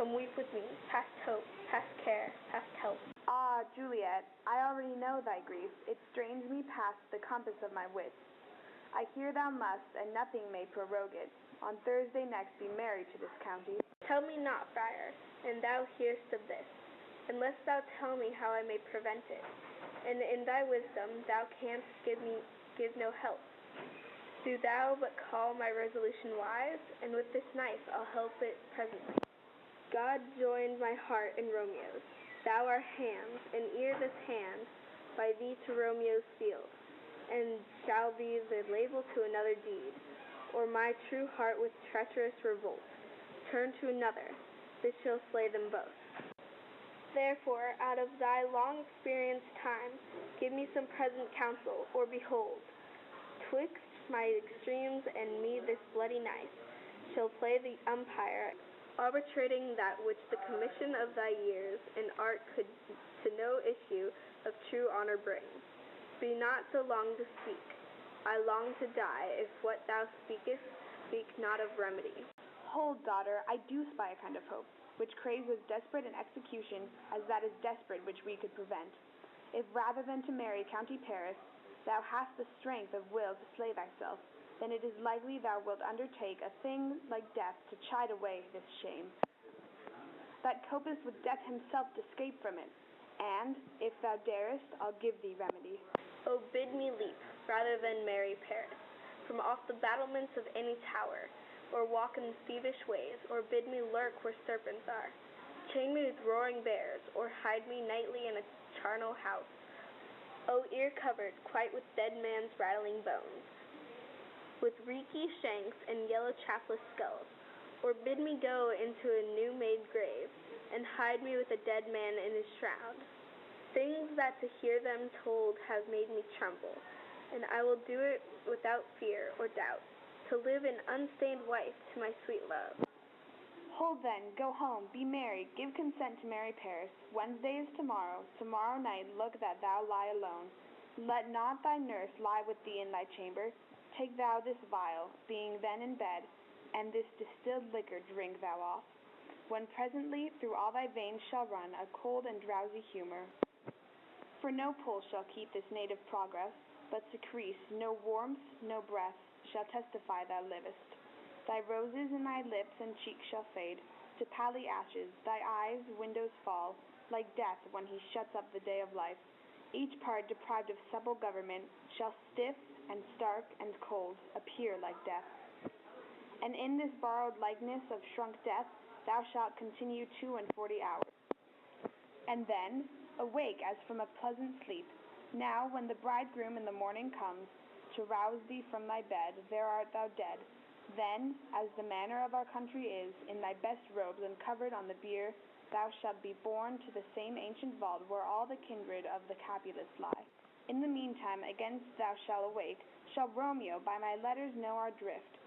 come weep with me, past hope, past care, past help. Ah, Juliet, I already know thy grief. It strains me past the compass of my wits. I hear thou must, and nothing may prorogue it, on Thursday next be married to this county. Tell me not, friar, and thou hearest of this, unless thou tell me how I may prevent it. And in thy wisdom thou canst give no help. Do thou but call my resolution wise, and with this knife I'll help it presently. God joined my heart in Romeo's. Thou art hands, and ere this hand by thee to Romeo's field, and shall be the label to another deed, or my true heart with treacherous revolt turn to another, this shall slay them both. Therefore, out of thy long experienced time, give me some present counsel, or behold, twixt my extremes and me this bloody knife shall play the umpire, arbitrating that which the commission of thy years and art could to no issue of true honor bring. Be not so long to speak. I long to die, if what thou speakest speak not of remedy. Hold, daughter, I do spy a kind of hope, which craves as desperate an execution as that is desperate which we could prevent. If rather than to marry County Paris, thou hast the strength of will to slay thyself, then it is likely thou wilt undertake a thing like death to chide away this shame. That copest with death himself to escape from it, and, if thou darest, I'll give thee remedy. Oh, bid me leap, rather than marry Paris, from off the battlements of any tower, or walk in thievish ways, or bid me lurk where serpents are. Chain me with roaring bears, or hide me nightly in a charnel house. Oh, ear covered, quite with dead man's rattling bones, with reeky shanks and yellow chapless skulls, or bid me go into a new-made grave, and hide me with a dead man in his shroud. Things that to hear them told have made me tremble, and I will do it without fear or doubt, to live an unstained wife to my sweet love. Hold then, go home, be married, give consent to marry Paris. Wednesday is tomorrow night look that thou lie alone. Let not thy nurse lie with thee in thy chamber. Take thou this vial, being then in bed, and this distilled liquor drink thou off, when presently through all thy veins shall run a cold and drowsy humor. For no pulse shall keep this native progress, but secretes no warmth, no breath, shall testify thou livest. Thy roses in thy lips and cheeks shall fade to pally ashes, thy eyes, windows fall, like death when he shuts up the day of life. Each part deprived of supple government shall stiff and stark and cold appear like death. And in this borrowed likeness of shrunk death thou shalt continue 42 hours. And then, awake as from a pleasant sleep, now when the bridegroom in the morning comes to rouse thee from thy bed, there art thou dead. Then, as the manner of our country is, in thy best robes and covered on the bier, thou shalt be borne to the same ancient vault where all the kindred of the Capulets lie. In the meantime, against thou shalt awake, shall Romeo by my letters know our drift.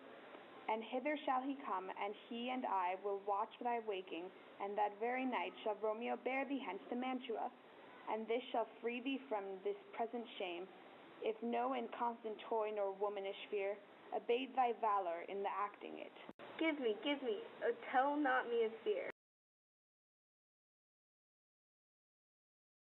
And hither shall he come, and he and I will watch thy waking, and that very night shall Romeo bear thee hence to Mantua, and this shall free thee from this present shame, if no inconstant toy nor womanish fear abate thy valor in the acting it. Give me, oh, tell not me of fear.